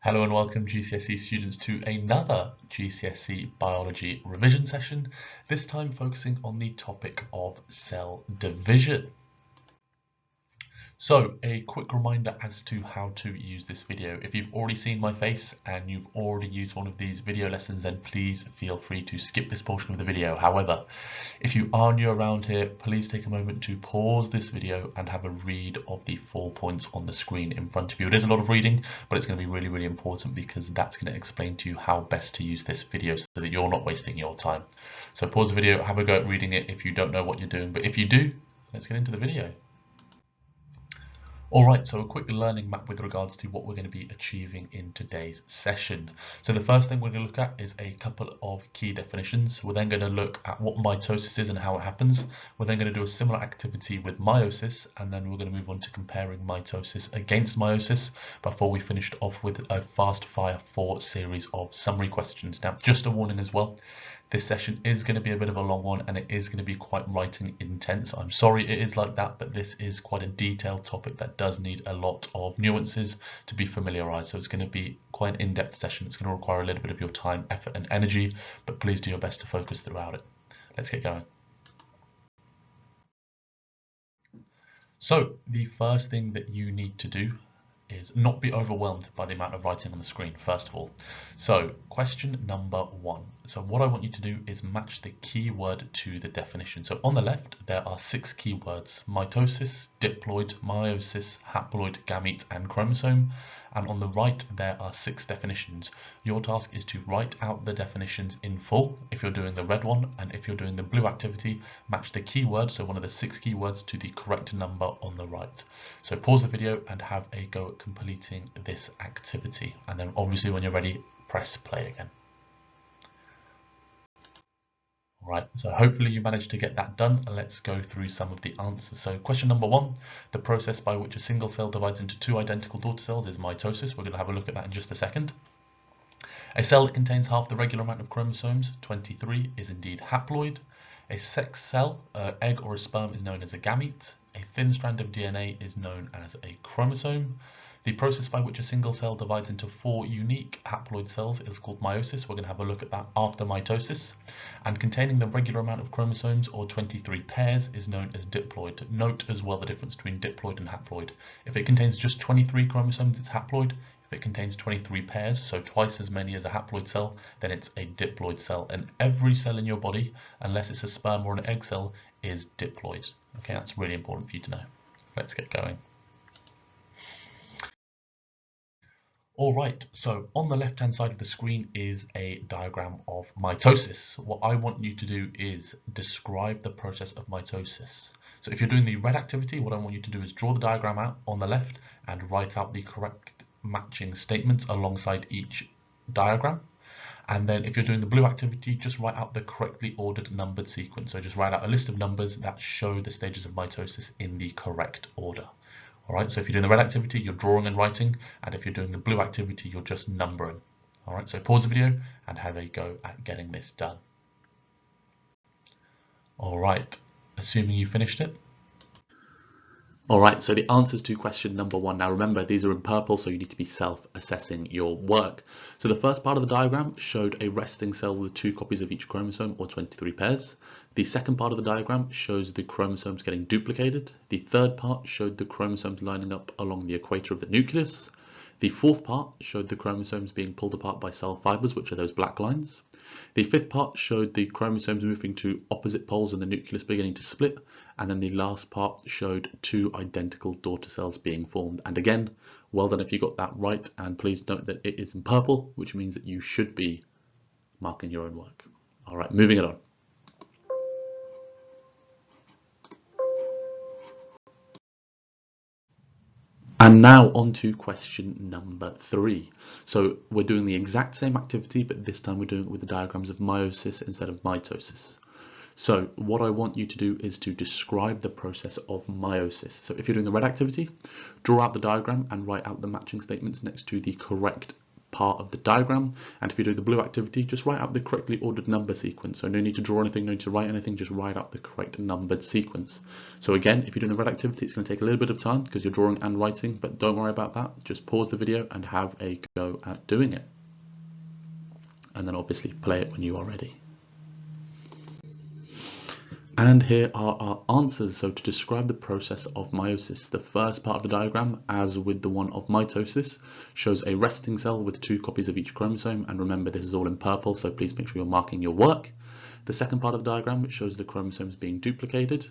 Hello and welcome GCSE students to another GCSE biology revision session, this time focusing on the topic of cell division. So a quick reminder as to how to use this video. If you've already seen my face and you've already used one of these video lessons, then please feel free to skip this portion of the video. However, if you are new around here, please take a moment to pause this video and have a read of the 4 points on the screen in front of you. It is a lot of reading, but it's going to be really, really important because that's going to explain to you how best to use this video so that you're not wasting your time. So pause the video, have a go at reading it if you don't know what you're doing, but if you do, let's get into the video. Alright, so a quick learning map with regards to what we're going to be achieving in today's session. So the first thing we're going to look at is a couple of key definitions. We're then going to look at what mitosis is and how it happens. We're then going to do a similar activity with meiosis, and then we're going to move on to comparing mitosis against meiosis before we finished off with a fast fire 4 series of summary questions. Now, just a warning as well. This session is going to be a bit of a long one and it is going to be quite writing intense. I'm sorry it is like that, but this is quite a detailed topic that does need a lot of nuances to be familiarized. So it's going to be quite an in-depth session. It's going to require a little bit of your time, effort and energy, but please do your best to focus throughout it. Let's get going. So the first thing that you need to do is not be overwhelmed by the amount of writing on the screen, first of all. So question number 1. So what I want you to do is match the keyword to the definition. So on the left, there are 6 keywords: mitosis, diploid, meiosis, haploid, gamete, and chromosome. And on the right, there are 6 definitions. Your task is to write out the definitions in full if you're doing the red one, and if you're doing the blue activity, match the keyword, so one of the 6 keywords, to the correct number on the right. So pause the video and have a go at completing this activity. And then obviously when you're ready, press play again. Right, so hopefully you managed to get that done, and let's go through some of the answers. So question number 1, the process by which a single cell divides into 2 identical daughter cells is mitosis. We're going to have a look at that in just a second. A cell that contains half the regular amount of chromosomes, 23, is indeed haploid. A sex cell, egg or a sperm, is known as a gamete. A thin strand of DNA is known as a chromosome. The process by which a single cell divides into 4 unique haploid cells is called meiosis. We're going to have a look at that after mitosis. And containing the regular amount of chromosomes, or 23 pairs, is known as diploid. Note as well the difference between diploid and haploid. If it contains just 23 chromosomes, it's haploid. If it contains 23 pairs, so twice as many as a haploid cell, then it's a diploid cell. And every cell in your body, unless it's a sperm or an egg cell, is diploid. Okay, that's really important for you to know. Let's get going. Alright, so on the left hand side of the screen is a diagram of mitosis. What I want you to do is describe the process of mitosis. So if you're doing the red activity, what I want you to do is draw the diagram out on the left and write out the correct matching statements alongside each diagram. And then if you're doing the blue activity, just write out the correctly ordered numbered sequence. So just write out a list of numbers that show the stages of mitosis in the correct order. Alright, so if you're doing the red activity, you're drawing and writing, and if you're doing the blue activity, you're just numbering. Alright, so pause the video and have a go at getting this done. Alright, assuming you finished it. Alright, so the answers to question number 1. Now remember, these are in purple, so you need to be self-assessing your work. So the first part of the diagram showed a resting cell with 2 copies of each chromosome, or 23 pairs. The second part of the diagram shows the chromosomes getting duplicated. The third part showed the chromosomes lining up along the equator of the nucleus. The fourth part showed the chromosomes being pulled apart by cell fibers, which are those black lines. The fifth part showed the chromosomes moving to opposite poles and the nucleus beginning to split. And then the last part showed 2 identical daughter cells being formed. And again, well done if you got that right. And please note that it is in purple, which means that you should be marking your own work. All right, moving it on. And now on to question number 3. So we're doing the exact same activity, but this time we're doing it with the diagrams of meiosis instead of mitosis. So what I want you to do is to describe the process of meiosis. So if you're doing the red activity, draw out the diagram and write out the matching statements next to the correct part of the diagram. And if you do the blue activity, just write out the correctly ordered number sequence. So no need to draw anything, no need to write anything, just write out the correct numbered sequence. So again, if you're doing the red activity, it's going to take a little bit of time because you're drawing and writing, but don't worry about that. Just pause the video and have a go at doing it. And then obviously play it when you are ready. And here are our answers. So to describe the process of meiosis, the first part of the diagram, as with the one of mitosis, shows a resting cell with 2 copies of each chromosome. And remember, this is all in purple, so please make sure you're marking your work. The second part of the diagram, which shows the chromosomes being duplicated.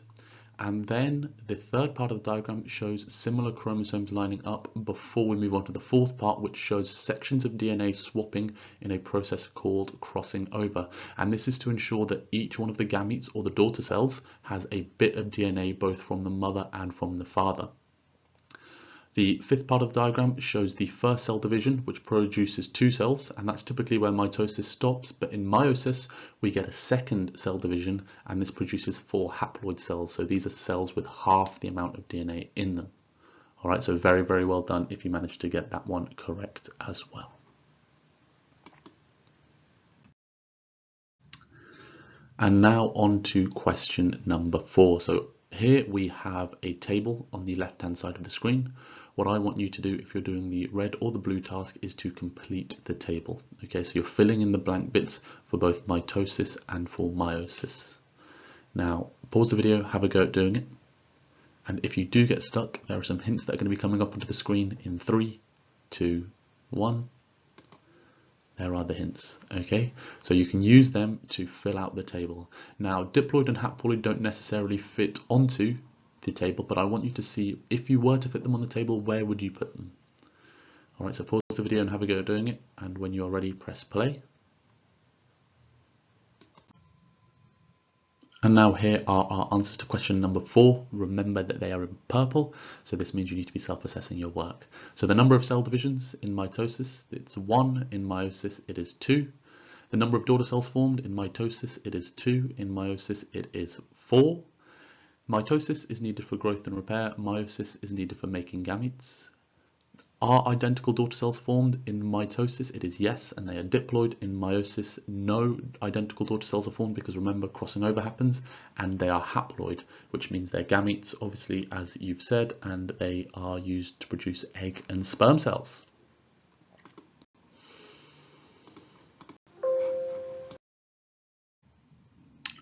And then the third part of the diagram shows similar chromosomes lining up before we move on to the fourth part, which shows sections of DNA swapping in a process called crossing over. And this is to ensure that each one of the gametes or the daughter cells has a bit of DNA both from the mother and from the father. The fifth part of the diagram shows the first cell division, which produces 2 cells, and that's typically where mitosis stops. But in meiosis, we get a second cell division, and this produces 4 haploid cells. So these are cells with half the amount of DNA in them. All right, so very, very well done if you managed to get that one correct as well. And now on to question number 4. So here we have a table on the left-hand side of the screen. What I want you to do if you're doing the red or the blue task is to complete the table. Okay, so you're filling in the blank bits for both mitosis and for meiosis. Now, pause the video, have a go at doing it. And if you do get stuck, there are some hints that are going to be coming up onto the screen in 3, 2, 1. There are the hints, okay? So you can use them to fill out the table. Now, diploid and haploid don't necessarily fit onto the table, but I want you to see if you were to fit them on the table, where would you put them? All right, so pause the video and have a go at doing it. And when you are ready, press play. And now here are our answers to question number 4. Remember that they are in purple, so this means you need to be self-assessing your work. So the number of cell divisions in mitosis, it's 1. In meiosis, it is 2. The number of daughter cells formed in mitosis, it is 2. In meiosis, it is 4. Mitosis is needed for growth and repair. Meiosis is needed for making gametes. Are identical daughter cells formed in mitosis? It is yes, and they are diploid. In meiosis, no identical daughter cells are formed because remember, crossing over happens, and they are haploid, which means they're gametes, obviously, as you've said, and they are used to produce egg and sperm cells.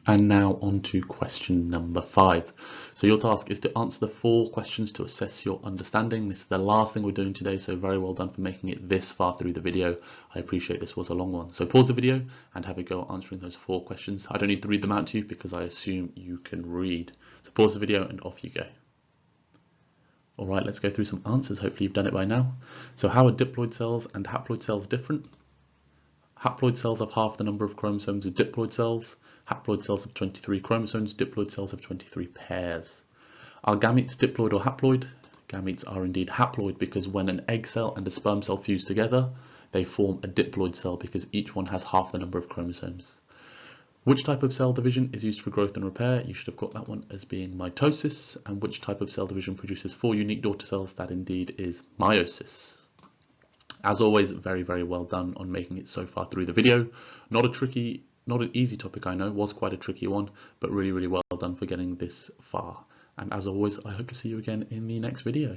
And now on to question number 5. So your task is to answer the 4 questions to assess your understanding. This is the last thing we're doing today, so very well done for making it this far through the video. I appreciate this was a long one. So pause the video and have a go at answering those 4 questions. I don't need to read them out to you because I assume you can read. So pause the video and off you go. All right, let's go through some answers. Hopefully you've done it by now. So how are diploid cells and haploid cells different? Haploid cells have half the number of chromosomes as diploid cells. Haploid cells have 23 chromosomes, diploid cells have 23 pairs. Are gametes diploid or haploid? Gametes are indeed haploid because when an egg cell and a sperm cell fuse together, they form a diploid cell because each one has half the number of chromosomes. Which type of cell division is used for growth and repair? You should have got that one as being mitosis. And which type of cell division produces 4 unique daughter cells? That indeed is meiosis. As always, very, very well done on making it so far through the video. Not an easy topic, I know, was quite a tricky one, but really, really well done for getting this far. And as always, I hope to see you again in the next video.